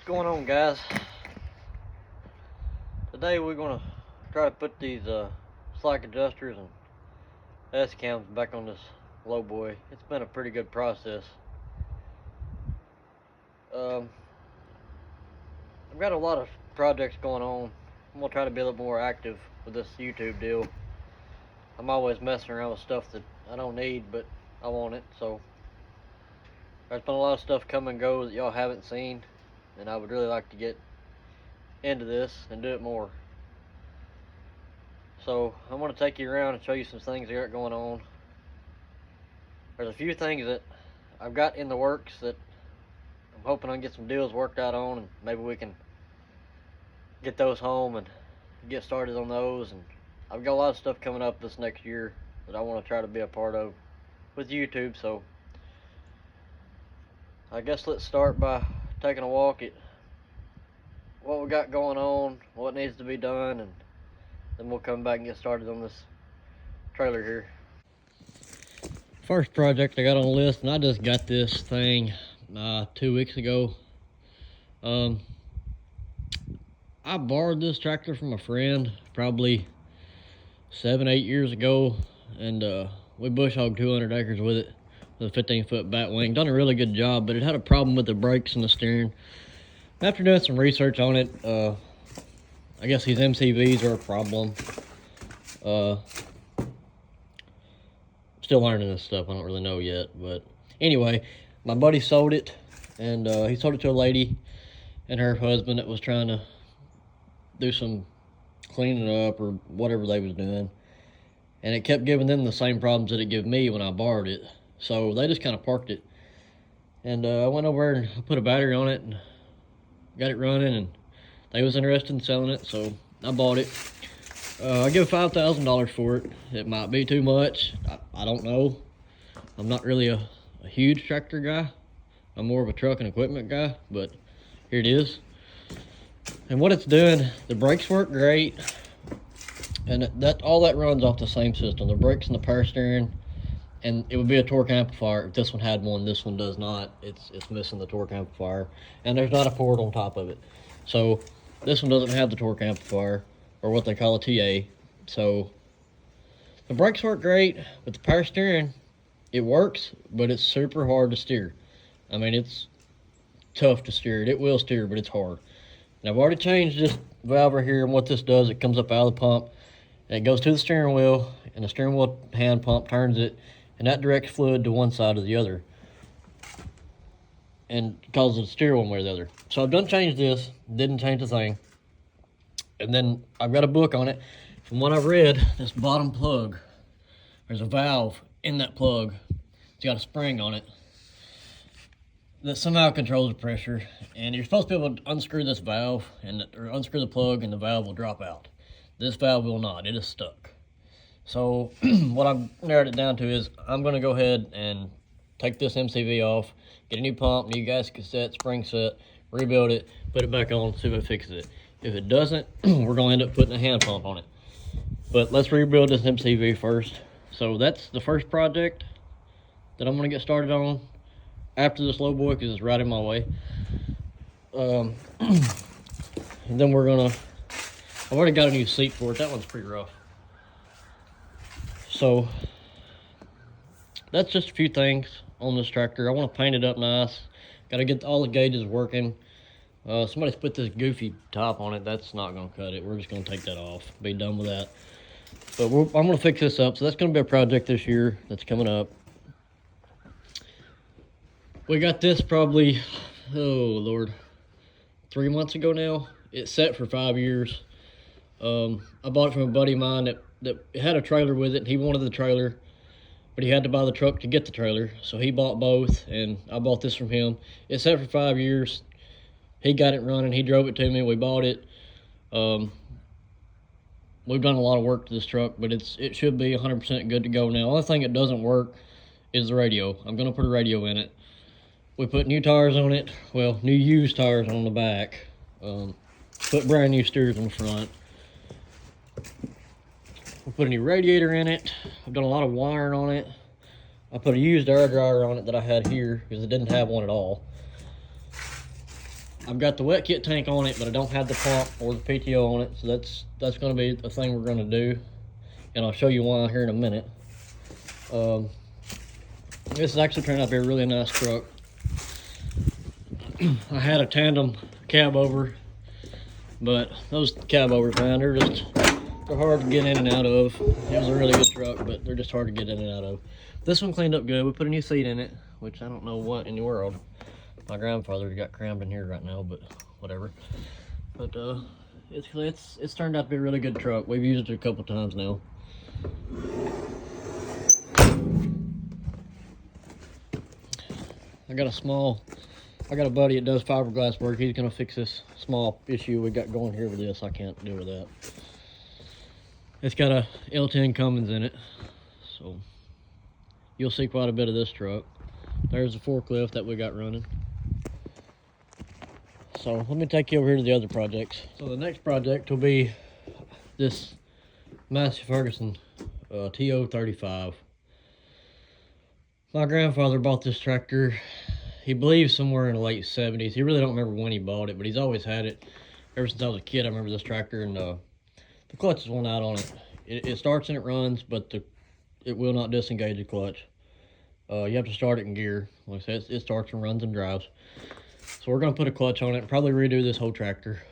What's going on, guys? Today we're gonna try to put these slack adjusters and S-cams back on this lowboy. It's been a pretty good process. I've got a lot of projects going on. I'm gonna try to be a little more active with this YouTube deal. I'm always messing around with stuff that I don't need, but I want it. So there's been a lot of stuff come and go that y'all haven't seen, and I would really like to get into this and do it more. So I'm going to take you around and show you some things that got going on. There's a few things that I've got in the works that I'm hoping I can get some deals worked out on, and maybe we can get those home and get started on those. And I've got a lot of stuff coming up this next year that I want to try to be a part of with YouTube. So I guess let's start by taking a walk at what we got going on, what needs to be done, and then we'll come back and get started on this trailer here. First project I got on the list, and I just got this thing 2 weeks ago. I borrowed this tractor from a friend probably 7-8 years ago, and we bush hogged 200 acres with it with a 15-foot bat wing. Done a really good job, but it had a problem with the brakes and the steering. After doing some research on it, I guess these MCVs are a problem. Still learning this stuff. I don't really know yet, but anyway, my buddy sold it, and he sold it to a lady and her husband that was trying to do some cleaning up or whatever they was doing, and it kept giving them the same problems that it gave me when I borrowed it. So they just kind of parked it, and I went over and put a battery on it and got it running, and they was interested in selling it, so I bought it. I give $5,000 for it. It might be too much. I don't know. I'm not really a huge tractor guy. I'm more of a truck and equipment guy, but here it is. And what it's doing, the brakes work great, and all that runs off the same system, the brakes and the power steering. And it would be a torque amplifier. If this one had one, this one does not. It's missing the torque amplifier, and there's not a port on top of it. So this one doesn't have the torque amplifier, or what they call a TA. So the brakes work great, but the power steering, it works, but it's super hard to steer. I mean, it's tough to steer it. It will steer, but it's hard. And I've already changed this valve right here, and what this does, it comes up out of the pump, and it goes to the steering wheel, and the steering wheel hand pump turns it, and that directs fluid to one side or the other, and causes it to steer one way or the other. So I've done changed this, didn't change a thing. And then I've got a book on it. From what I've read, this bottom plug, there's a valve in that plug. It's got a spring on it that somehow controls the pressure, and you're supposed to be able to unscrew this valve, or unscrew the plug, and the valve will drop out. This valve will not. It is stuck. So what I've narrowed it down to is I'm going to go ahead and take this MCV off, get a new pump, new gasket cassette, spring set, rebuild it, put it back on, see if it fixes it. If it doesn't, we're going to end up putting a hand pump on it. But let's rebuild this MCV first. So that's the first project that I'm going to get started on after this lowboy, because it's right in my way. And then we're going to, I've already got a new seat for it. That one's pretty rough. So that's just a few things on this tractor. I want to paint it up nice. Got to get all the gauges working. Somebody's put this goofy top on it. That's not going to cut it. We're just going to take that off. Be done with that. But I'm going to fix this up. So that's going to be a project this year that's coming up. We got this probably, oh Lord, 3 months ago now. It's set for 5 years. I bought it from a buddy of mine that had a trailer with it, and he wanted the trailer, but he had to buy the truck to get the trailer, so he bought both, and I bought this from him. It's set for 5 years. He got it running. He drove it to me. We bought it. We've done a lot of work to this truck, but it should be 100% good to go now. The only thing that doesn't work is the radio. I'm going to put a radio in it. We put new tires on it. Well, new used tires on the back. Put brand new steers on the front. We put a new radiator in it. I've done a lot of wiring on it. I put a used air dryer on it that I had here because it didn't have one at all. I've got the wet kit tank on it, but I don't have the pump or the PTO on it, so that's going to be the thing we're going to do, and I'll show you why here in a minute. This has actually turned out to be a really nice truck. I had a tandem cab over, but those cab overs, man, they're hard to get in and out of. It was a really good truck, but they're just hard to get in and out of. This one cleaned up good. We put a new seat in it, which I don't know what in the world. My grandfather got crammed in here right now, but whatever. But it's turned out to be a really good truck. We've used it a couple times now. I got a buddy that does fiberglass work. He's gonna fix this small issue we got going here with this. I can't deal with that. It's got a L10 Cummins in it, so you'll see quite a bit of this truck. There's the forklift that we got running. So let me take you over here to the other projects. So the next project will be this Massey Ferguson TO35. My grandfather bought this tractor, he believes somewhere in the late 70s. He really don't remember when he bought it, but he's always had it. Ever since I was a kid, I remember this tractor, and the clutch is one out on it. It starts and it runs, but it will not disengage the clutch. You have to start it in gear. Like I said, it starts and runs and drives. So we're going to put a clutch on it and probably redo this whole tractor.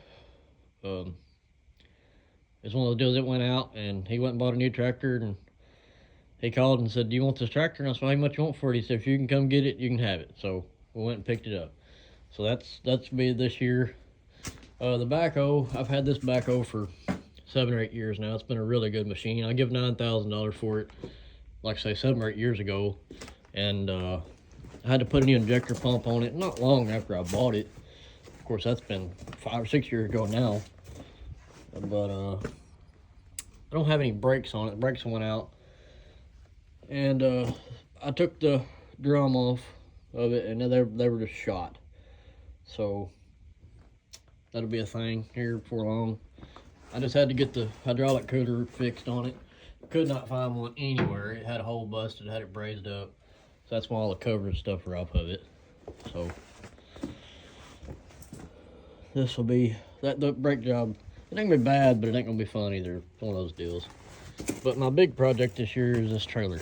It's one of those deals that went out, and he went and bought a new tractor, and he called and said, "Do you want this tractor?" And I said, "How much you want for it?" He said, "If you can come get it, you can have it." So we went and picked it up. So that's me this year. The backhoe, I've had this backhoe for 7 or 8 years now. It's been a really good machine. I give $9,000 for it, like I say, 7 or 8 years ago. And I had to put a new injector pump on it not long after I bought it. Of course, that's been 5 or 6 years ago now. But I don't have any brakes on it. The brakes went out. And I took the drum off of it, and they were just shot. So that'll be a thing here before long. I just had to get the hydraulic cooler fixed on it. Could not find one anywhere. It had a hole busted, had it brazed up. So that's why all the cover and stuff are off of it. So this will be the brake job. It ain't gonna be bad, but it ain't gonna be fun either. It's one of those deals. But my big project this year is this trailer.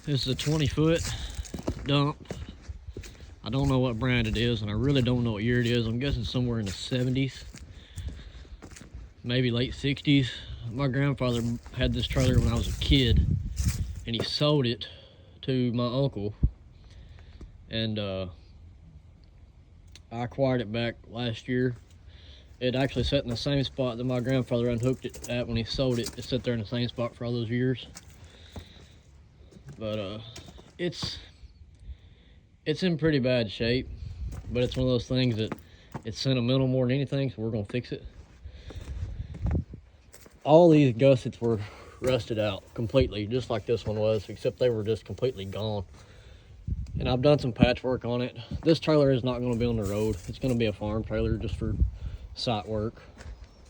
This is a 20-foot dump. I don't know what brand it is, and I really don't know what year it is. I'm guessing somewhere in the 70s, maybe late 60s. My grandfather had this trailer when I was a kid, and he sold it to my uncle, and I acquired it back last year. It actually sat in the same spot that my grandfather unhooked it at when he sold it. It sat there in the same spot for all those years. But it's in pretty bad shape, but it's one of those things that it's sentimental more than anything, so we're gonna fix it. All these gussets were rusted out completely, just like this one was, except they were just completely gone. And I've done some patchwork on it. This trailer is not gonna be on the road. It's gonna be a farm trailer just for site work.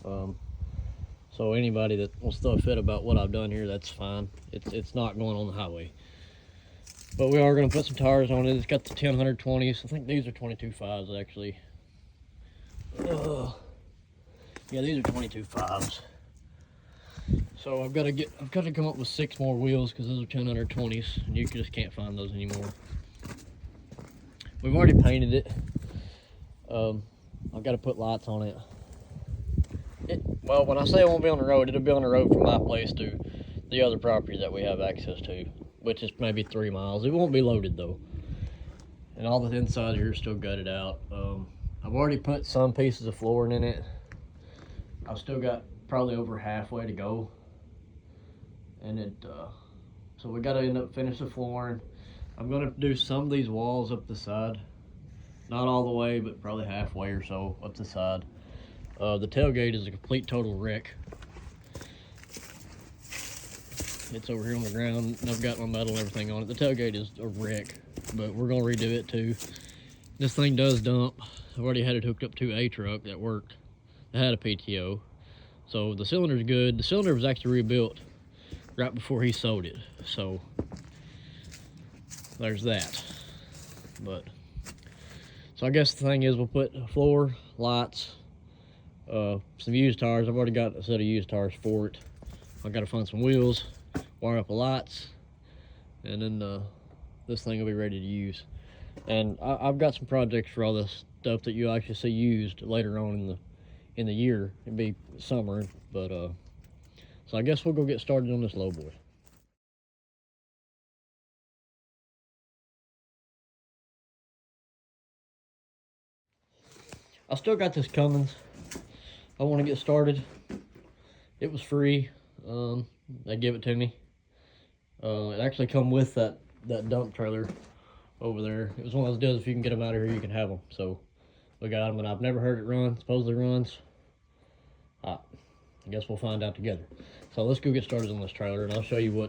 So anybody that wants to throw a fit about what I've done here, that's fine. It's not going on the highway. But we are going to put some tires on it. It's got the 10-120s. I think these are 22.5s actually. Yeah, these are 22.5s. So I've got to come up with 6 more wheels because those are 10-120s, and you just can't find those anymore. We've already painted it. I've got to put lights on it. Well, when I say it won't be on the road, it'll be on the road from my place to the other property that we have access to, which is maybe 3 miles. It won't be loaded though. And all the insides here are still gutted out. I've already put some pieces of flooring in it. I've still got probably over halfway to go. And so we got to end up finish the flooring. I'm going to do some of these walls up the side. Not all the way, but probably halfway or so up the side. The tailgate is a complete total wreck. It's over here on the ground, and I've got my metal and everything on it. The tailgate is a wreck, but we're gonna redo it too. This thing does dump. I've already had it hooked up to a truck that worked. It had a PTO. So the cylinder's good. The cylinder was actually rebuilt right before he sold it. So there's that. But so I guess the thing is we'll put a floor, lights, some used tires. I've already got a set of used tires for it. I gotta find some wheels, wire up the lights, and then this thing will be ready to use. And I've got some projects for all this stuff that you actually see used later on in the year. It'd be summer, but so I guess we'll go get started on this lowboy. I still got this Cummins. I want to get started. It was free. They gave it to me. It actually come with that dump trailer over there. It was one of those deals, if you can get them out of here, you can have them. So we got them, and I've never heard it run. Supposedly runs. I guess we'll find out together. So let's go get started on this trailer, and I'll show you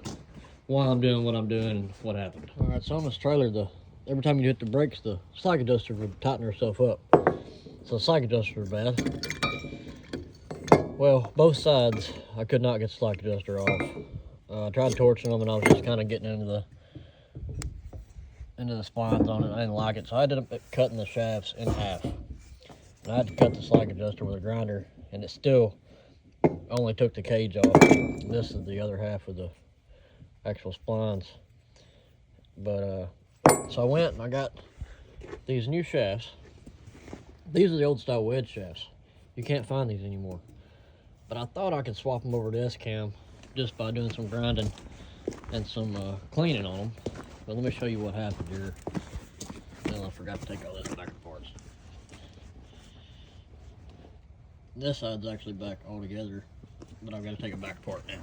why I'm doing what I'm doing and what happened. All right, so on this trailer, every time you hit the brakes, the slack adjuster would tighten herself up. So the slack adjuster was bad. Well, both sides, I could not get the slack adjuster off. I tried torching them, and I was just kind of getting into the splines on it. I didn't like it, so I ended up cutting the shafts in half. And I had to cut the slack adjuster with a grinder, and it still only took the cage off. This is the other half of the actual splines. But so I went and I got these new shafts. These are the old style wedge shafts. You can't find these anymore. But I thought I could swap them over to S-cam just by doing some grinding and some cleaning on them. But let me show you what happened here. Well, I forgot to take all this back apart. This side's actually back all together, but I've got to take it back apart now.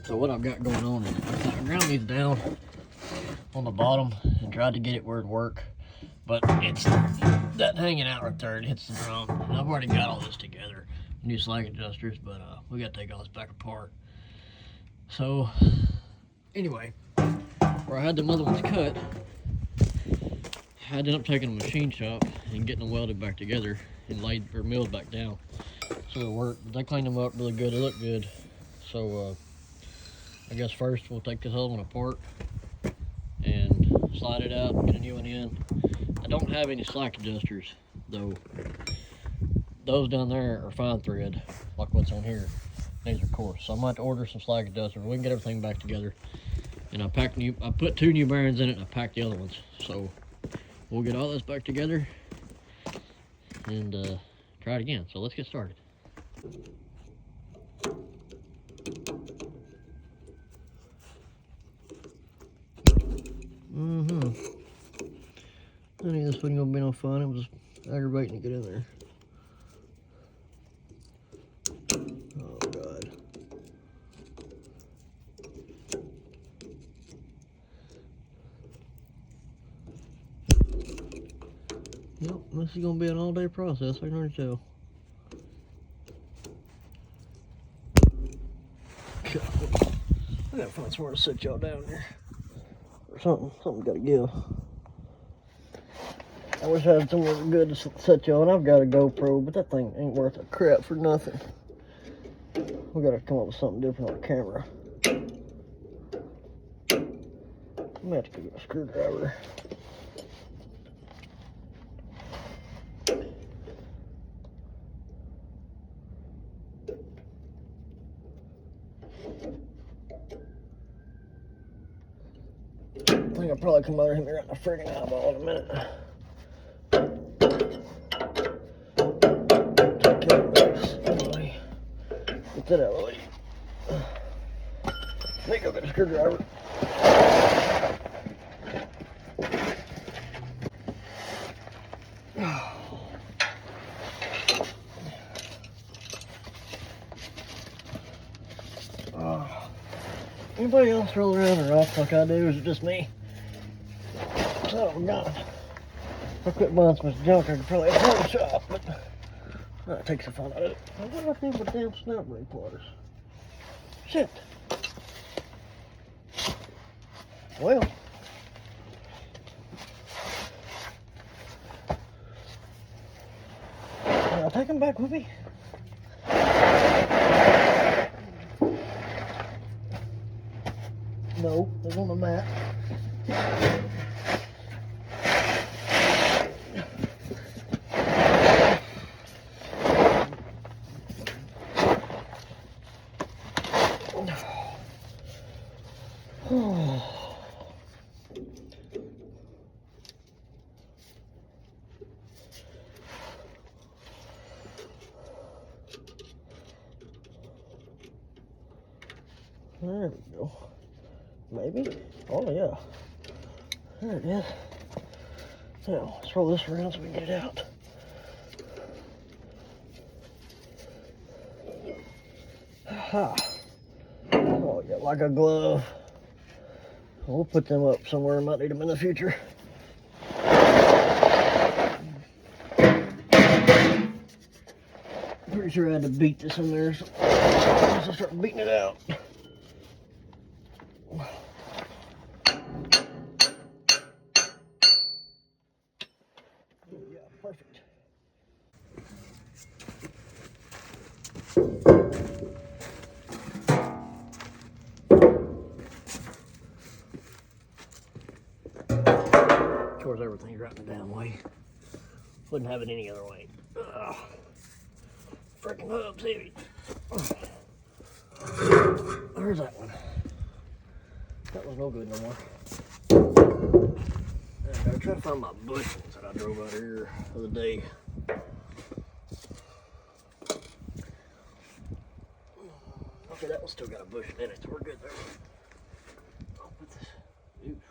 So what I've got going on is I ground these down on the bottom and tried to get it where it'd work, but it's that hanging out right there. It hits the drum, and I've already got all this together, new slack adjusters, but we got to take all this back apart. So anyway, where I had them other ones cut, I ended up taking a machine shop and getting them welded back together and milled back down, so it worked. They cleaned them up really good. They look good. So I guess first we'll take this other one apart and slide it out and get a new one in. I don't have any slack adjusters though. Those down there are fine thread, like what's on here. These are coarse, so I'm going to order some slack adjusters. We can get everything back together. And I put 2 new bearings in it, and I packed the other ones. So we'll get all this back together and try it again. So let's get started. I knew this wasn't gonna be no fun. It was aggravating to get in there. Oh God. Yep, this is gonna be an all-day process, I can already tell. I gotta find somewhere to sit y'all down here. Or something gotta give. I wish I had somewhere good to set y'all, and I've got a GoPro, but that thing ain't worth a crap for nothing. We gotta come up with something different on the camera. I'm gonna have to get a screwdriver. I think I'll probably come over here and hit me right in the friggin' eyeball in a minute. Get that out of the way. Let me go get a screwdriver. Anybody else roll around in rocks like I do, or is it just me? Oh God. If I quit buying so much junk, I could probably have a shop, but that takes the fun out of it. What do I do with damn snap brake pliers? Shit. Well, I'll take him back with me. No, they're on the mat. There we go. Maybe. Oh yeah. There it is. Now let's roll this around so we can get it out. Ha. Oh yeah, like a glove. We'll put them up somewhere. I might need them in the future. Pretty sure I had to beat this in there, so I'll start beating it out. Yeah, perfect. Of course, everything's right in the damn way. Wouldn't have it any other way. Ugh. Freaking hub's heavy. There's that one. That was no good no more. I gotta try to find my bushings that I drove out here the other day. Okay, that one's still got a bushing in it, so we're good there. I'll put this. Oof.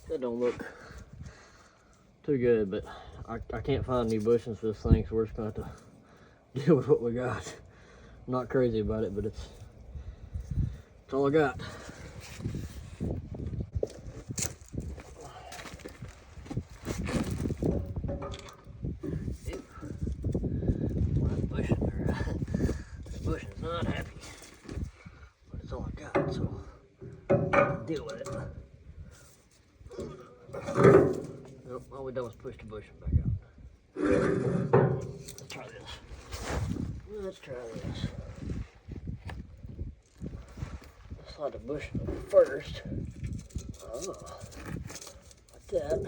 That don't look too good, but I can't find new bushings for this thing, so we're just gonna have to deal with what we got. I'm not crazy about it, but it's all I got. This bushing's not happy, but it's all I got, so I'll deal with it. Nope, all we done was push the bushing back out. Let's try this. Let's try this. Let's slide the bushing up first. Oh, like that.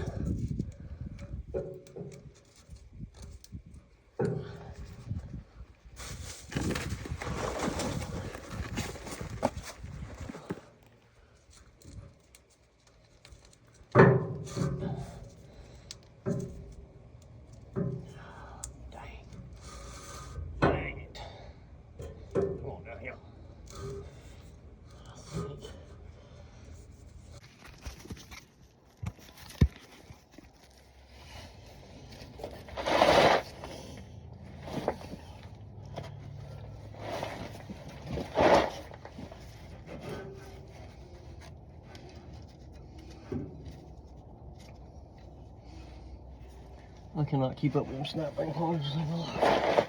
I cannot keep up with them snapping claws as I'm alive.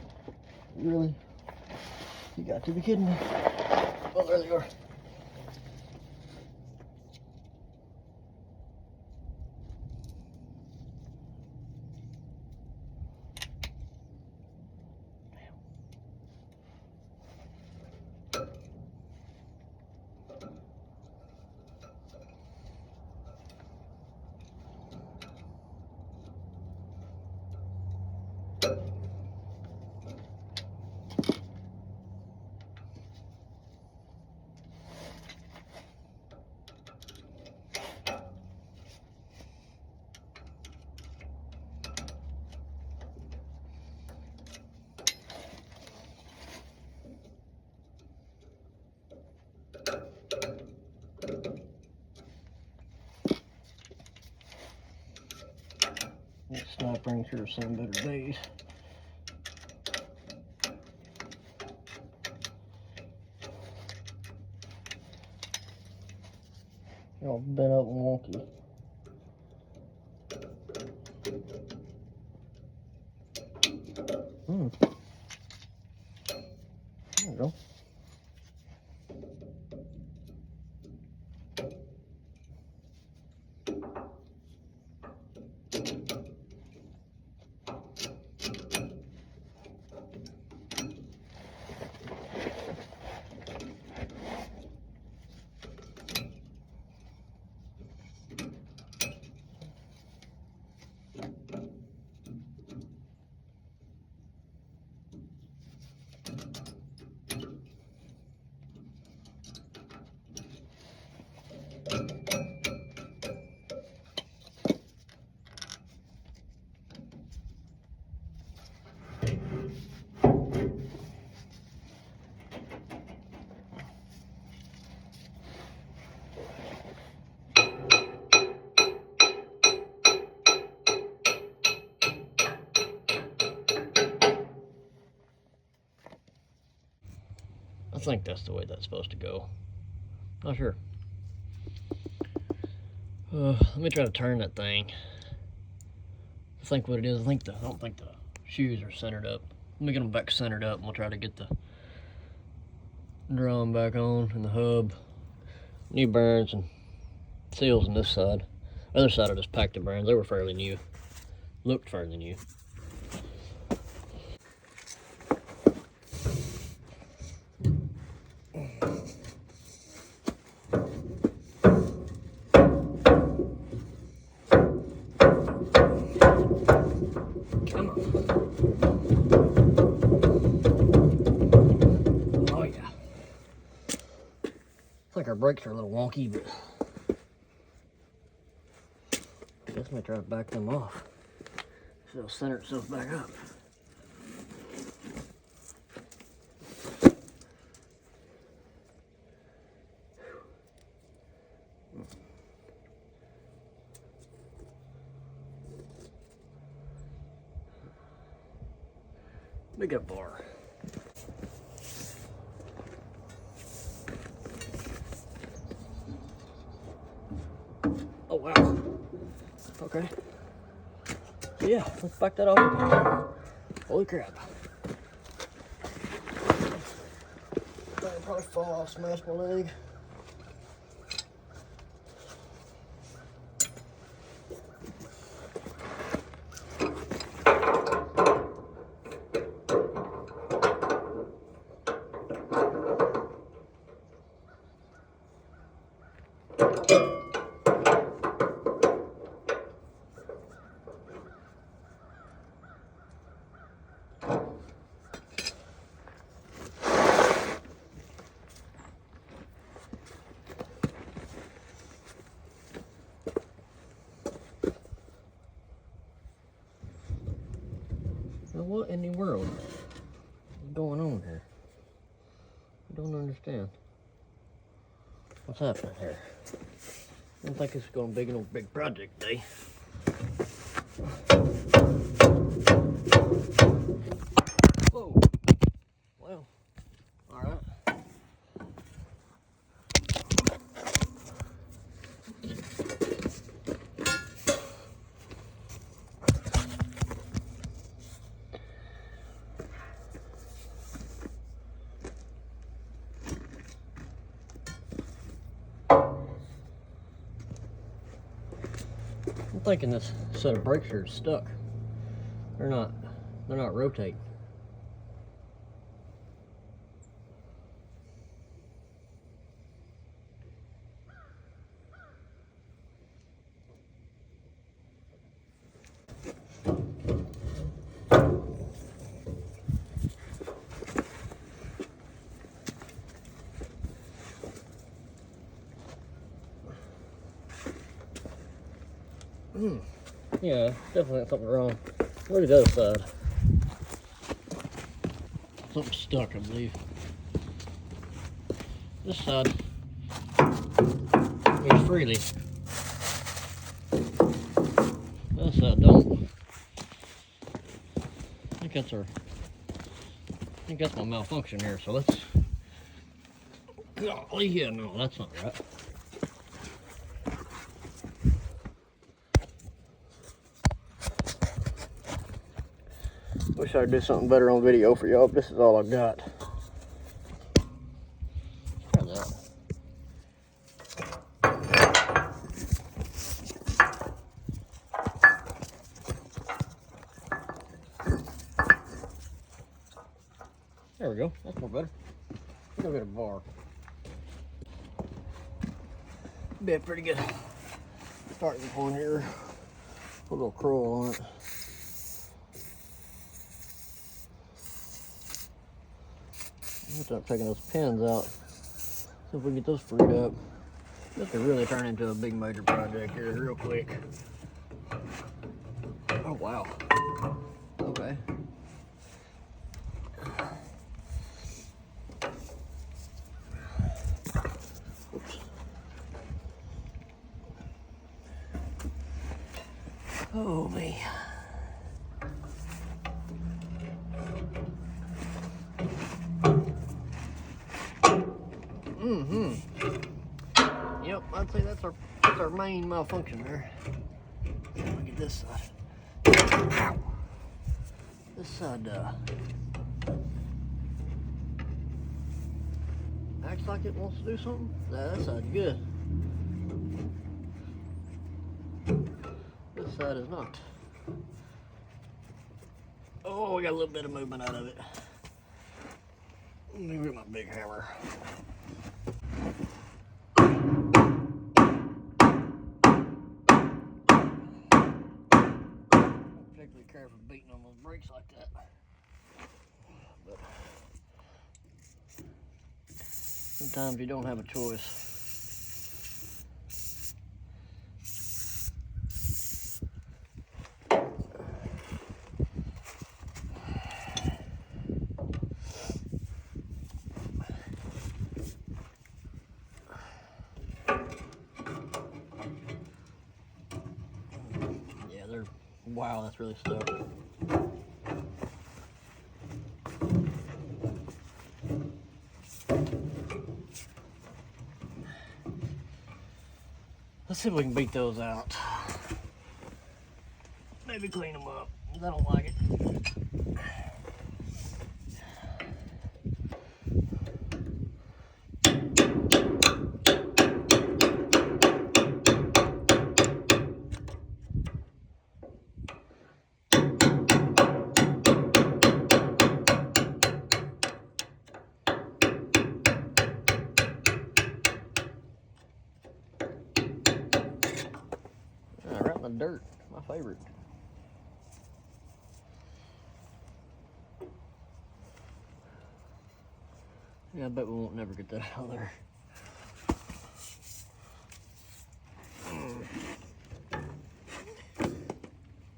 Really? You got to be kidding me. Oh, there they are. This snap ring sure has seen better days. All bent up and wonky. There we go. I think that's the way that's supposed to go. Not sure. Let me try to turn that thing. I think what it is, I don't think the shoes are centered up. Let me get them back centered up and we'll try to get the drum back on and the hub. New bearings and seals on this side. Other side I just packed the bearings. They were fairly new. Looked fairly new. Come on. Oh yeah. I think our brakes are a little wonky, but I guess I may try to back them off so it'll center itself back up. Big up bar. Oh wow. Okay. So yeah, let's back that off. Holy crap. That'll probably fall off, smash my leg. Now what in the world is going on here? I don't understand. What's happening here? I don't think it's going to be no big project day. Whoa. Well, alright. I'm thinking this set of brakes here is stuck. They're not rotating. Yeah, definitely something wrong. Look at the other side. Something stuck, I believe. This side moves freely. This side don't. I think that's my malfunction here, so let's... Golly, yeah, no, that's not right. Wish I'd do something better on video for y'all, but this is all I've got. Try that. There we go, that's more better. Go get a bar. Be a pretty good starting point here. Put a little curl on it. I'm gonna start taking those pins out. See if we can get those freed up. This could really turn into a big major project here real quick. Oh, wow. Okay. Oops. Oh, me. Yep, I'd say that's our main malfunction there. Look at this side. Ow. This side acts like it wants to do something. That side's good. This side is not. Oh, we got a little bit of movement out of it. Let me get my big hammer. Particularly careful beating on those brakes like that. But sometimes you don't have a choice. Wow, that's really stuck. Let's see if we can beat those out. Maybe clean them up. I don't like it. Right in the dirt, my favorite. Yeah, I bet we won't never get that out of there.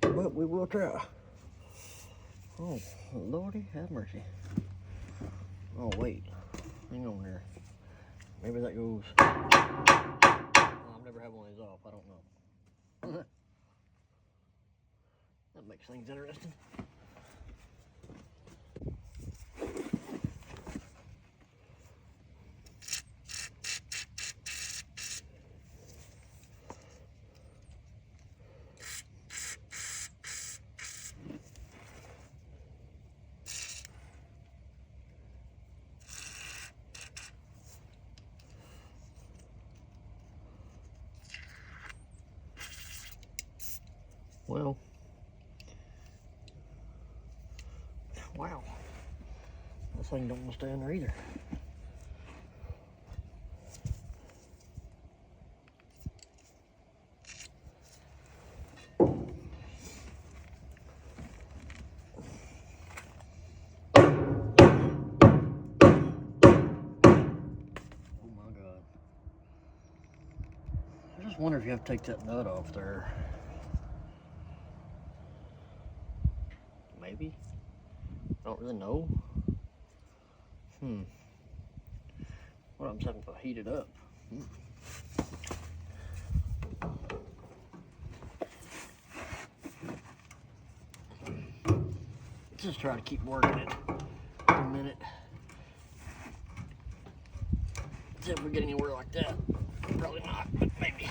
But we will try. Oh, Lordy, have mercy. Oh, wait. Hang on here. Maybe that goes. I've never had one of these off. I don't know. That makes things interesting. Well, wow, this thing don't want to stay in there either. Oh my God. I just wonder if you have to take that nut off there. Maybe. I don't really know. What I'm saying, if I heat it up. Just try to keep working it for a minute. See if we get anywhere like that. Probably not, but maybe.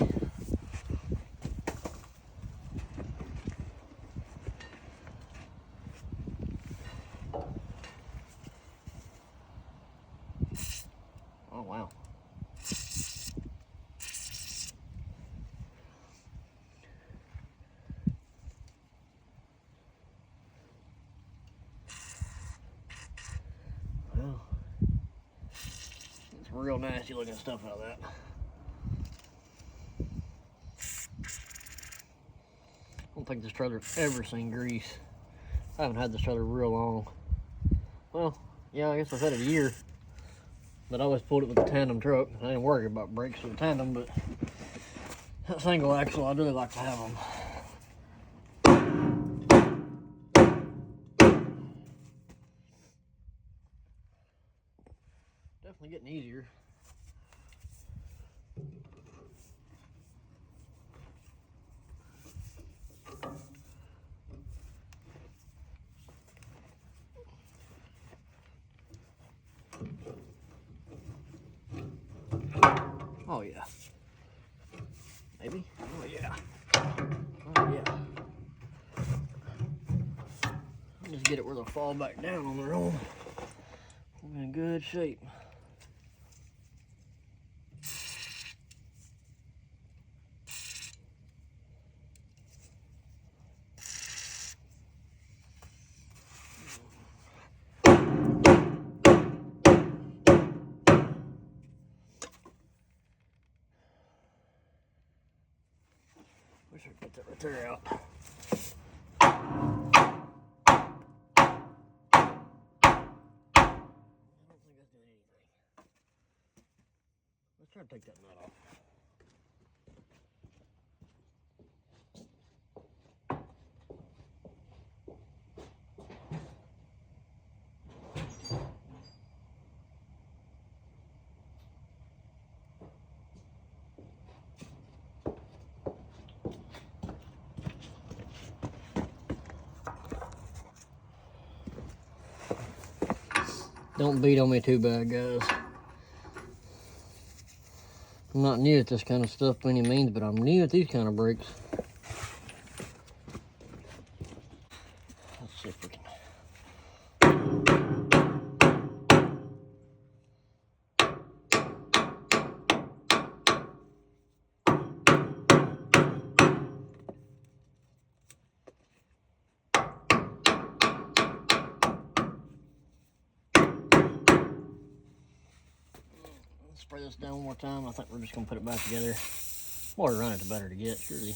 Oh, wow. Well, it's real nasty looking stuff out of that. I don't think this trailer's ever seen grease. I haven't had this trailer real long. Well, yeah, I guess I've had it a year. but I always pulled it with a tandem truck. I didn't worry about brakes with a tandem, but that single axle, I'd really like to have them. Definitely getting easier. Oh yeah. Maybe? Oh yeah. Oh yeah. Just get it where they'll fall back down on their own. I'm in good shape. Wish I could get that right there out. I don't think that's doing anything. Let's try to take that nut off. Don't beat on me too bad, guys. I'm not new at this kind of stuff by any means, but I'm new at these kind of brakes. Let's see if we can. Spray this down one more time. I think we're just gonna put it back together. The more to run it, the better to get, surely.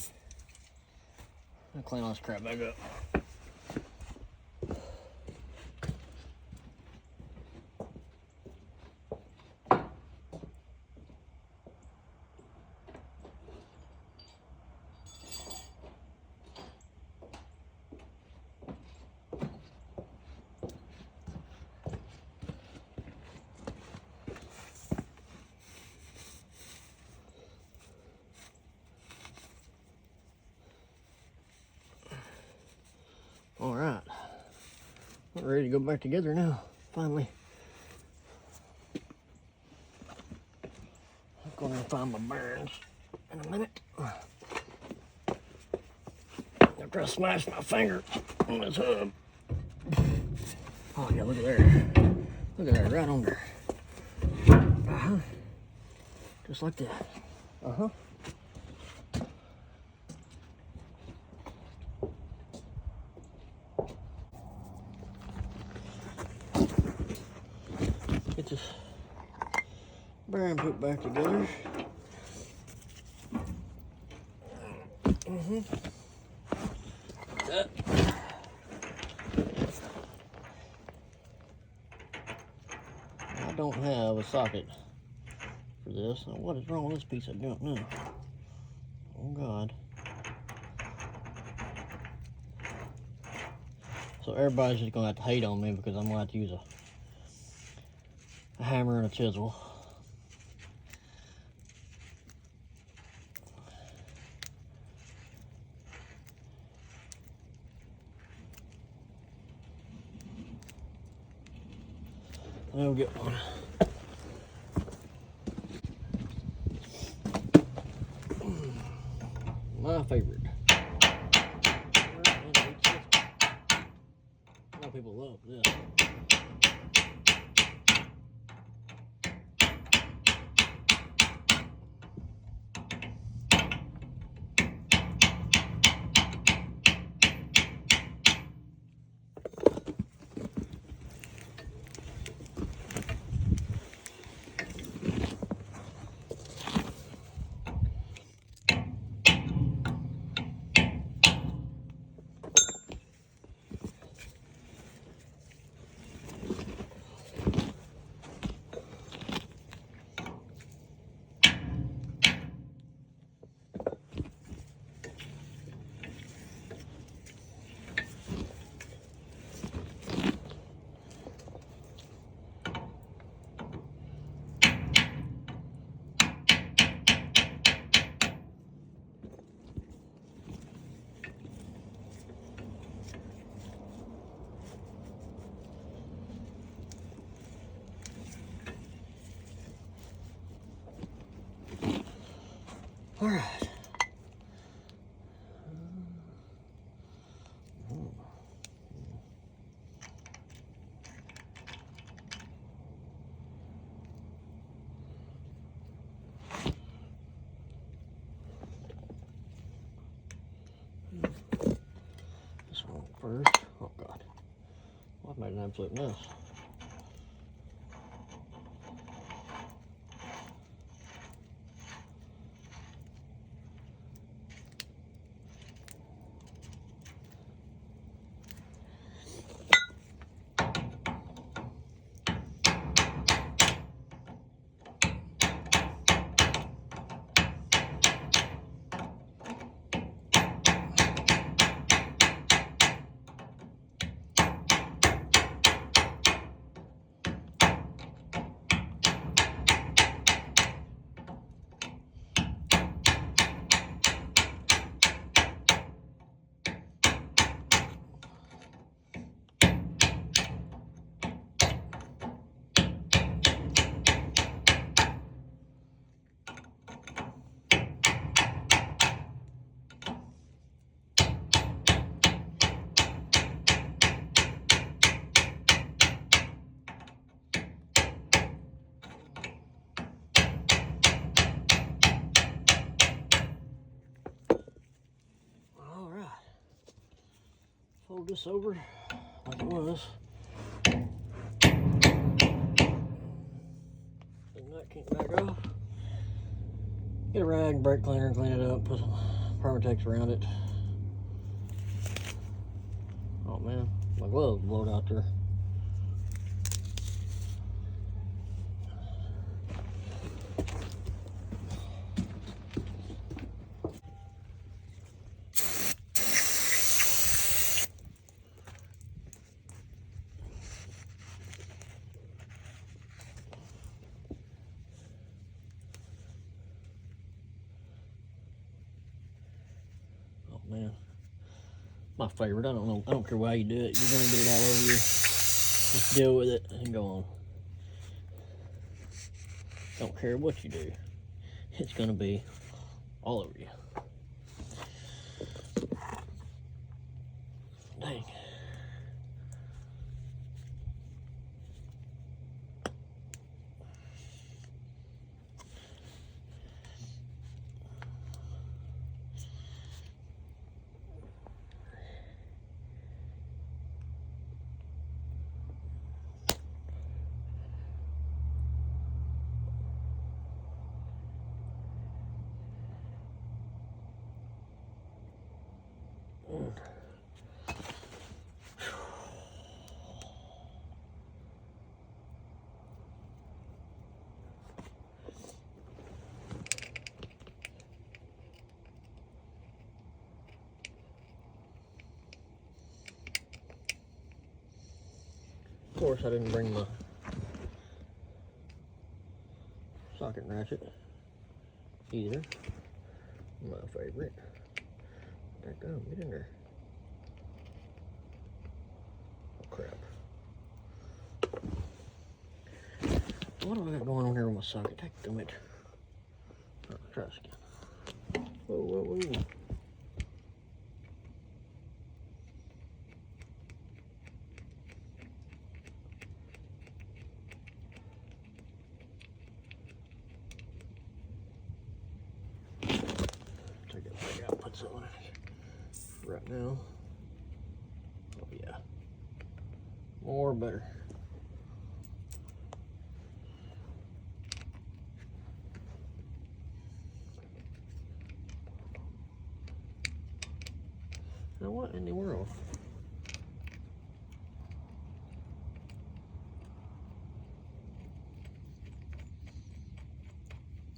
I'll clean all this crap back up. All right, we're ready to go back together now, finally. I'm going to find my bearings in a minute. After I smash my finger on this hub. Oh yeah, look at there. Look at that, right on there. Just like that. Get this bearing put back together. I don't have a socket for this. Now, what is wrong with this piece? I don't know. Oh God. So everybody's just gonna have to hate on me because I'm gonna have to use a hammer and a chisel. I'll get one. My favorite. A lot of people love this. All right. This one first. Oh God. Well, I've made an absolute mess. Fold this over like it was. And that came back off. Get a rag and brake cleaner and clean it up. Put some Permatex around it. Oh man, my gloves blowed out there. Man, my favorite. I don't care why you do it. You're gonna get it all over you. Just deal with it and go on. Don't care what you do. It's gonna be all over you. Dang. Of course, I didn't bring my socket ratchet either. My favorite. There it goes. Get in there. Oh crap. What do I got going on here with my socket? Take the minute. Try this again. Whoa, whoa, whoa. Take it back out, put something in it. Right now. Oh yeah. More better. Now what in the world?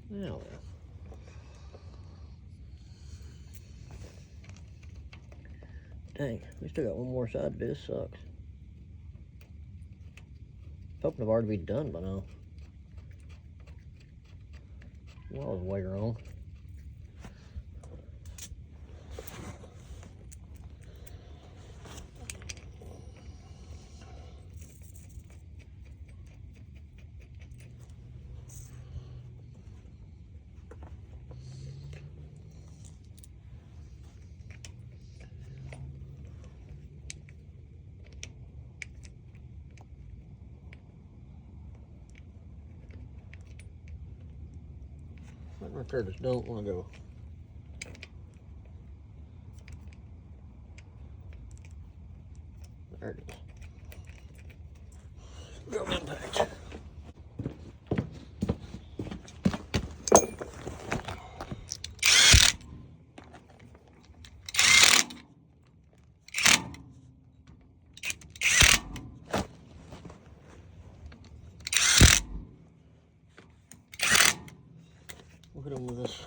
Now then. Dang, we still got one more side to this. Sucks. Hoping I've already be done by now. Well, I was way wrong. That right there just don't want to go. There it is. Go impact. We'll hit them with this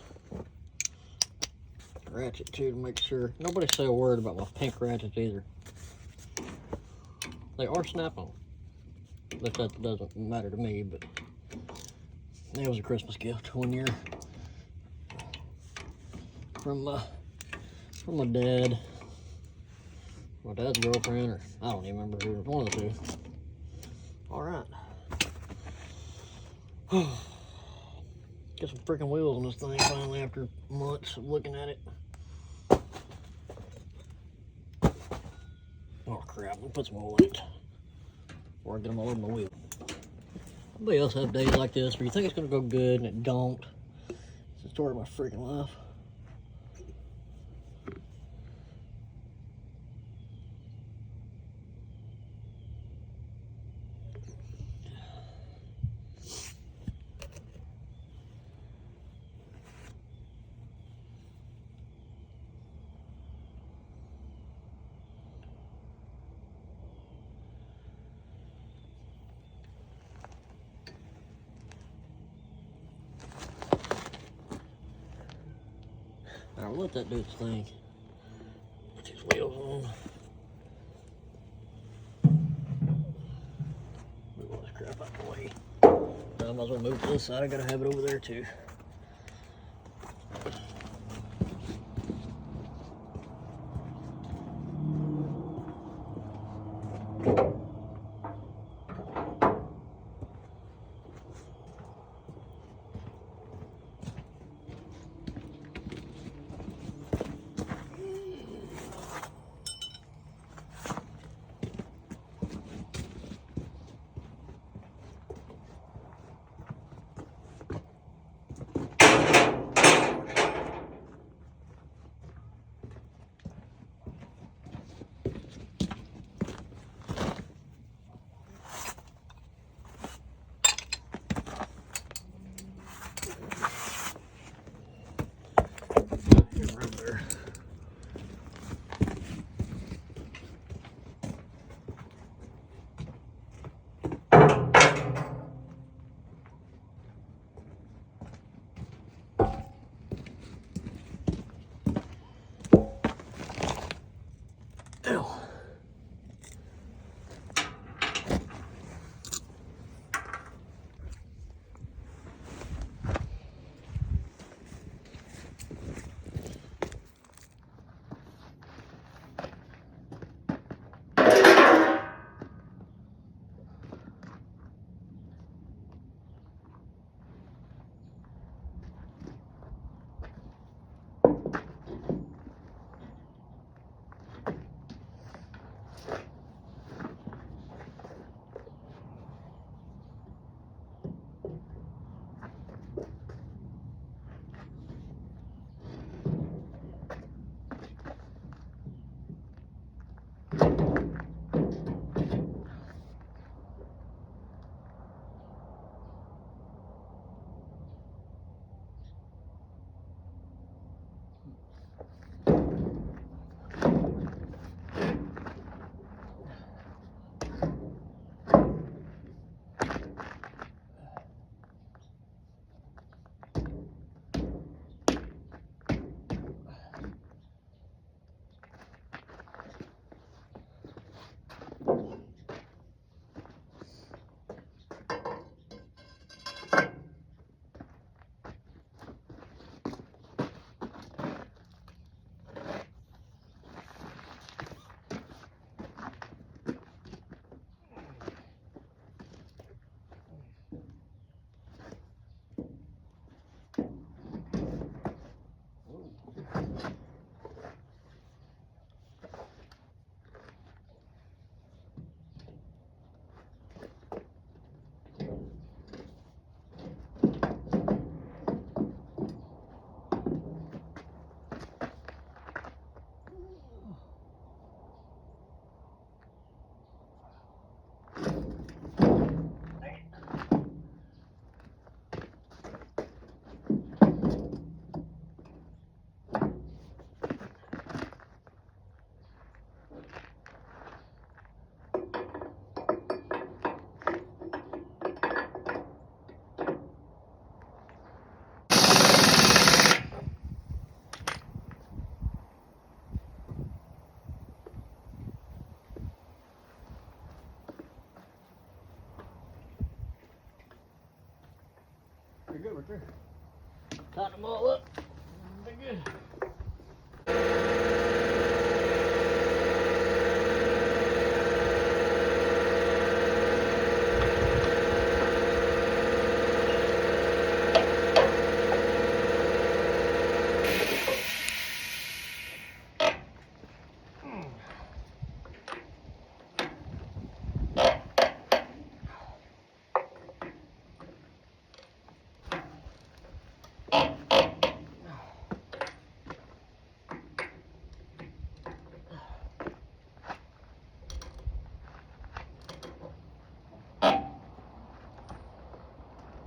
ratchet too to make sure. Nobody say a word about my pink ratchets either. They are snap-on, but that doesn't matter to me. But it was a Christmas gift one year from my dad, my dad's girlfriend, or I don't even remember who. One of the two. All right. Get some freaking wheels on this thing finally after months of looking at it. Oh crap, I'll put some oil in it before I get them all over my wheel. Anybody else have days like this where you think it's gonna go good and it don't? It's the story of my freaking life. Now let that do its thing. Put these wheels on. Move all this crap out of the way. I might as well move to this side. I gotta have it over there too.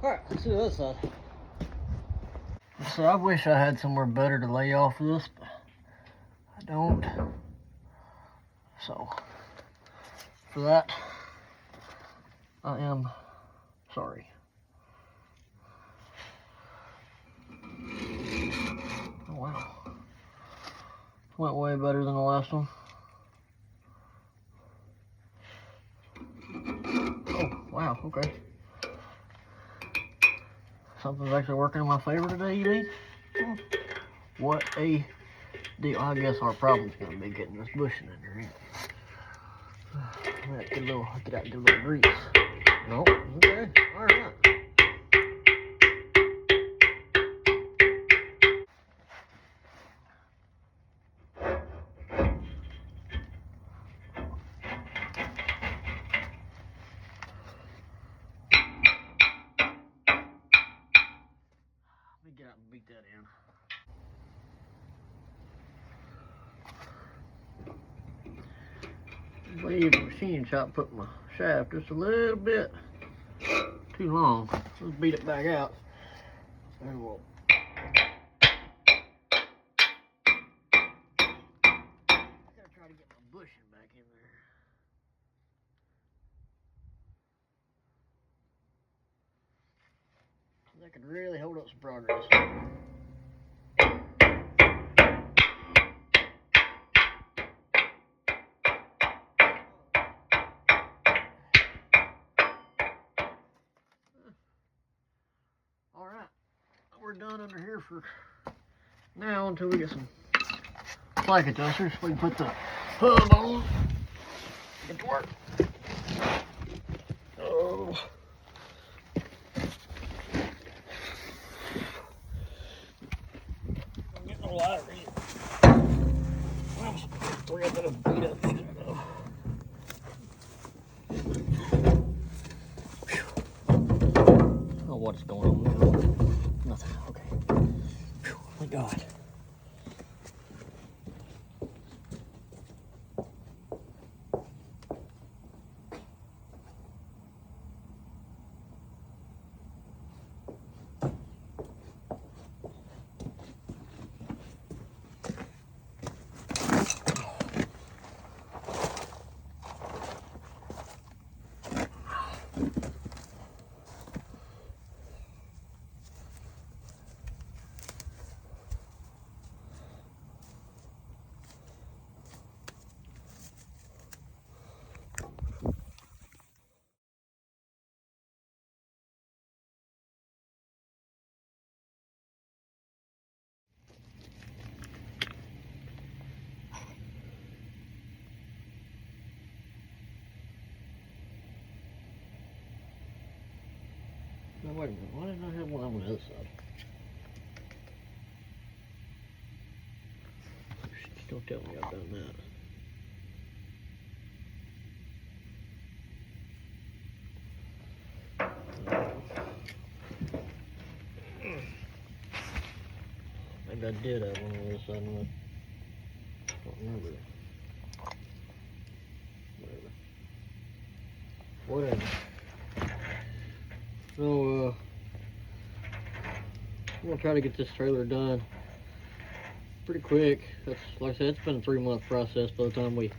Alright, let's do the other side. So I wish I had somewhere better to lay off this, but I don't. So, for that, I am sorry. Oh wow. Went way better than the last one. Oh, wow, okay. Something's actually working in my favor today, you mean? What a deal. I guess our problem's gonna be getting this bushing in here. Get out and do a little grease. No, okay, alright. Let me get out and beat that in. I believe the machine shop put my shaft just a little bit too long. Let's beat it back out. And we'll gotta try to get my bushing back in there. That could really hold up some progress. Alright, we're done under here for now until we get some slack adjusters. We can put the hub on. Get to work. Oh. I'm getting a lot of it. Well, thread that have beat up. Oh, what's going on now? Nothing. Okay. Whew, thank God. Now, wait a minute. Why didn't I have one on the other side? Don't tell me I've done that. Maybe I did have one on the other side. And I don't remember. Whatever. So, I'm gonna try to get this trailer done pretty quick. That's, like I said, it's been a 3-month process by the time we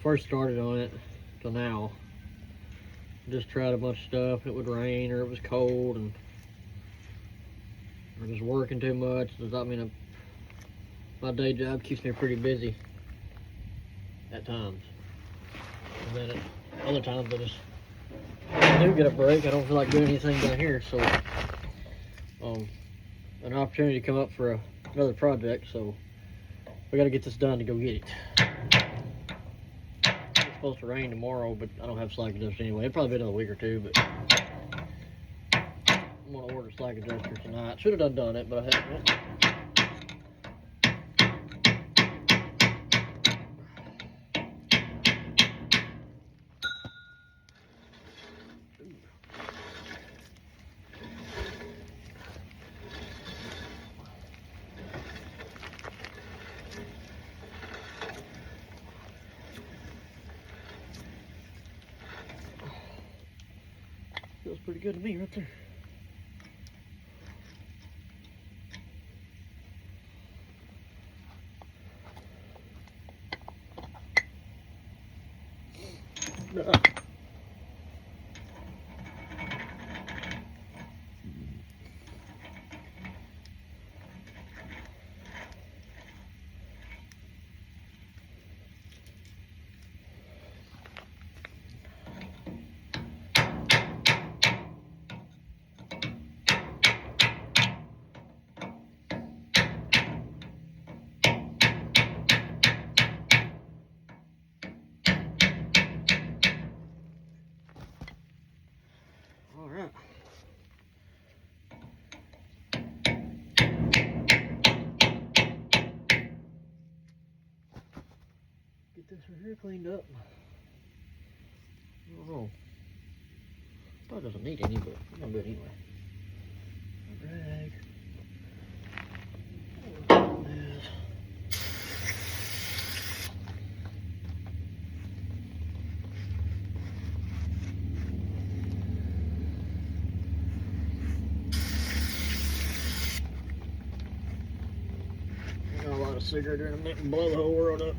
first started on it till now. Just tried a bunch of stuff. It would rain or it was cold, and I was working too much. I mean, my day job keeps me pretty busy at times. And then at other times I do get a break. I don't feel like doing anything down here, so an opportunity come up for a another project, so we got to get this done to go get it. It's supposed to rain tomorrow, but I don't have slack adjuster anyway. It'll probably be another week or two, but I'm gonna order slack adjuster tonight. Should have done it, but I haven't. Feels pretty good to me right there. All right. Get this right here cleaned up. I don't know. Probably doesn't need any, but I'm gonna do it anyway. Rag. Got a lot of cigarette in a minute and blow the whole world up.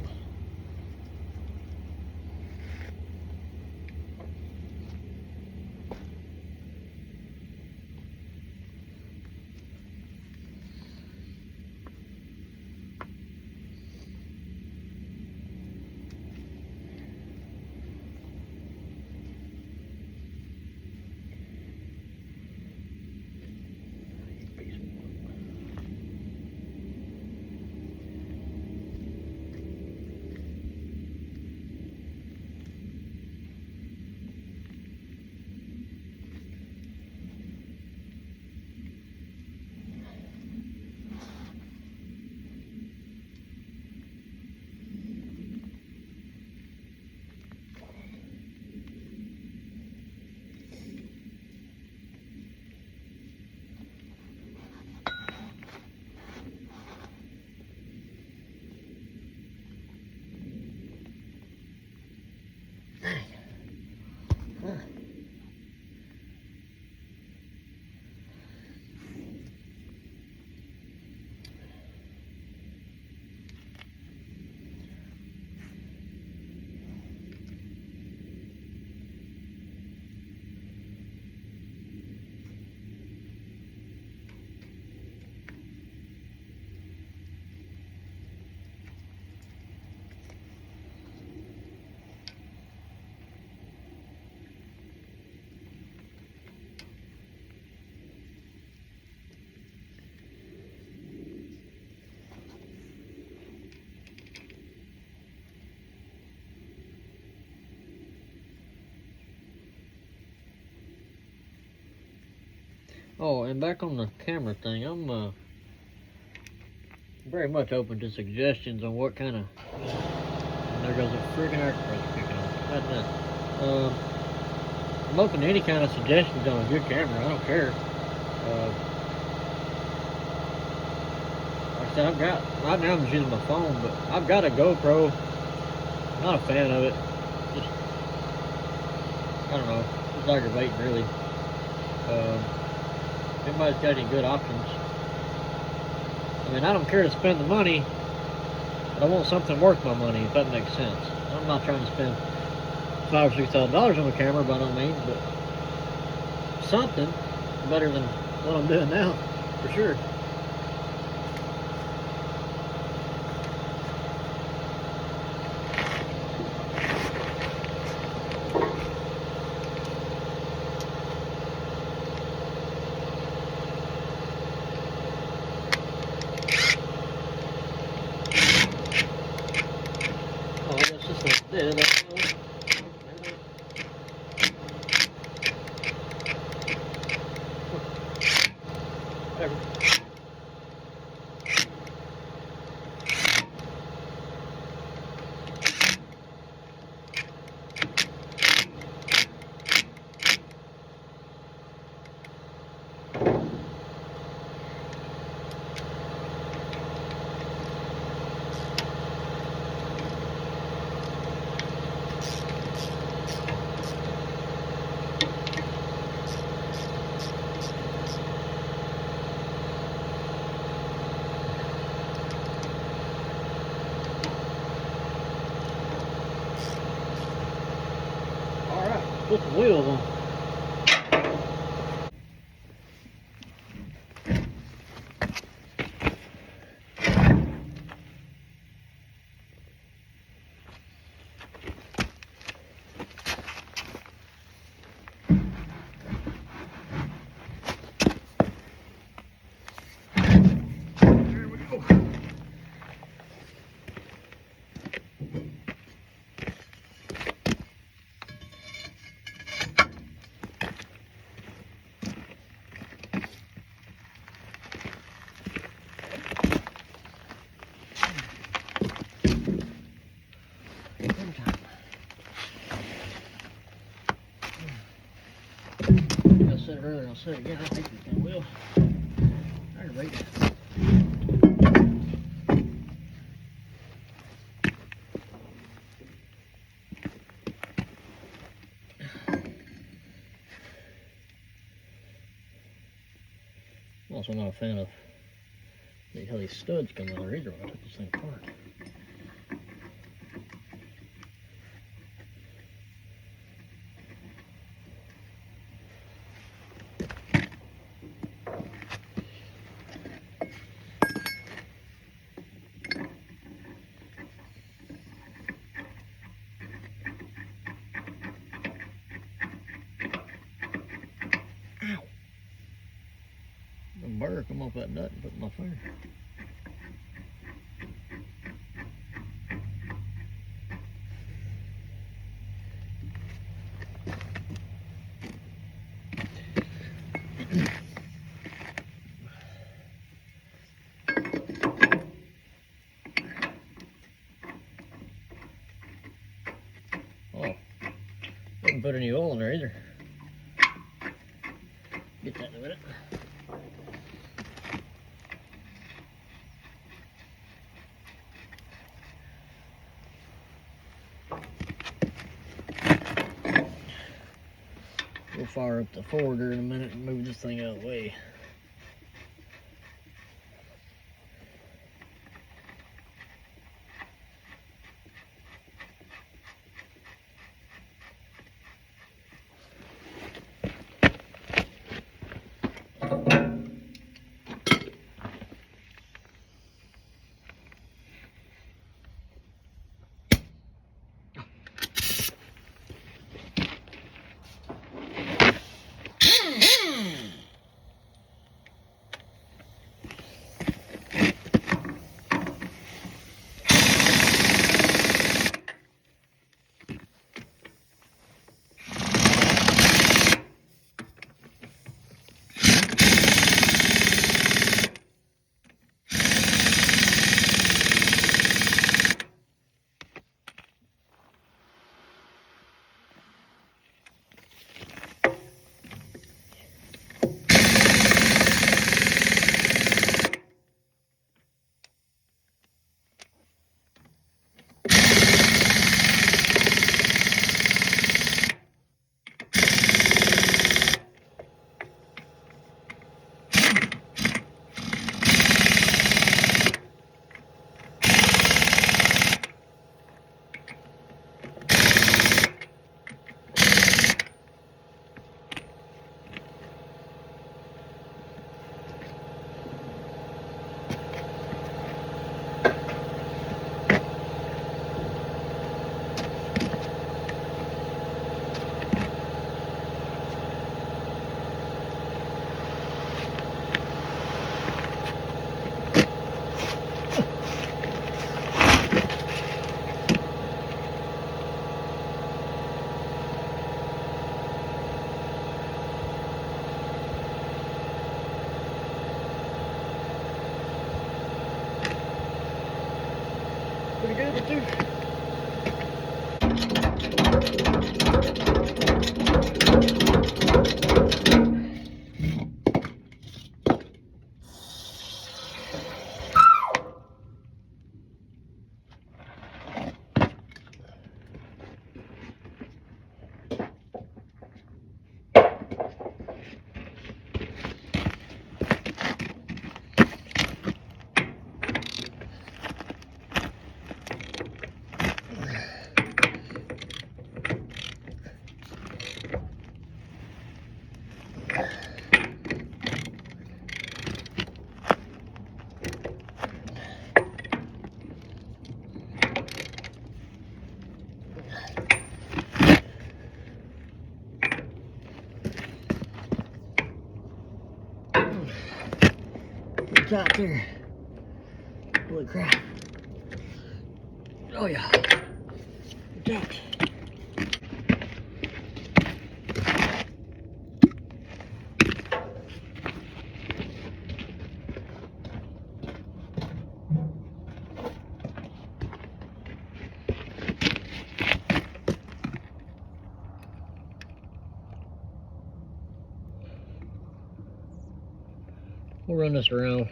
Oh, and back on the camera thing, I'm very much open to suggestions on what kind of. There goes a freaking air compressor kicking on. Right now. I'm open to any kind of suggestions on a good camera. I don't care. Like I said, I've got right now. I'm just using my phone, but I've got a GoPro. Not a fan of it. Just I don't know. It's aggravating, really. Everybody's got any good options. I mean, I don't care to spend the money, but I want something worth my money, if that makes sense. I'm not trying to spend $5,000 or $6,000 on a camera by no means, but something better than what I'm doing now, for sure. Yeah, that's whatever. All right, put the wheels on. There we go. I said it earlier, I'll say it again, I think this thing will. Aggravated. I'm also not a fan of how these studs come out either when I took this thing apart. Ow! The burr come off that nut and put in my finger. Oh, didn't put any oil in there either. Get that in a minute. We'll fire up the forwarder in a minute and move this thing out of the way. Pretty good too. Out there. Holy crap. Oh yeah. Look out. We'll run this around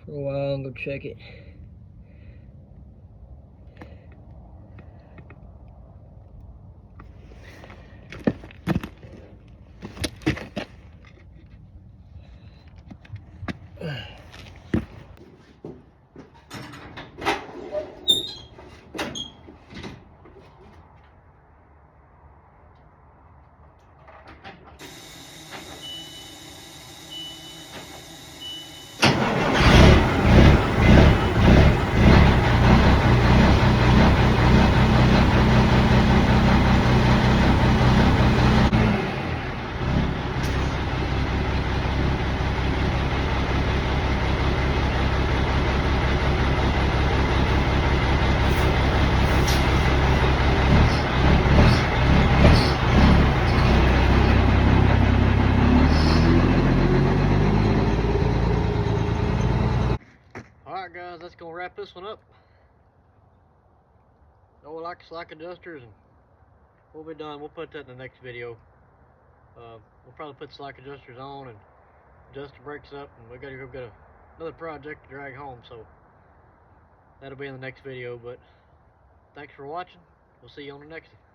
for a while and go check it. Alright guys, that's going to wrap this one up. Oh, like slack adjusters, and we'll be done. We'll put that in the next video. We'll probably put slack adjusters on and adjust the brakes up, and we got to go get another project to drag home, so that'll be in the next video. But thanks for watching. We'll see you on the next one.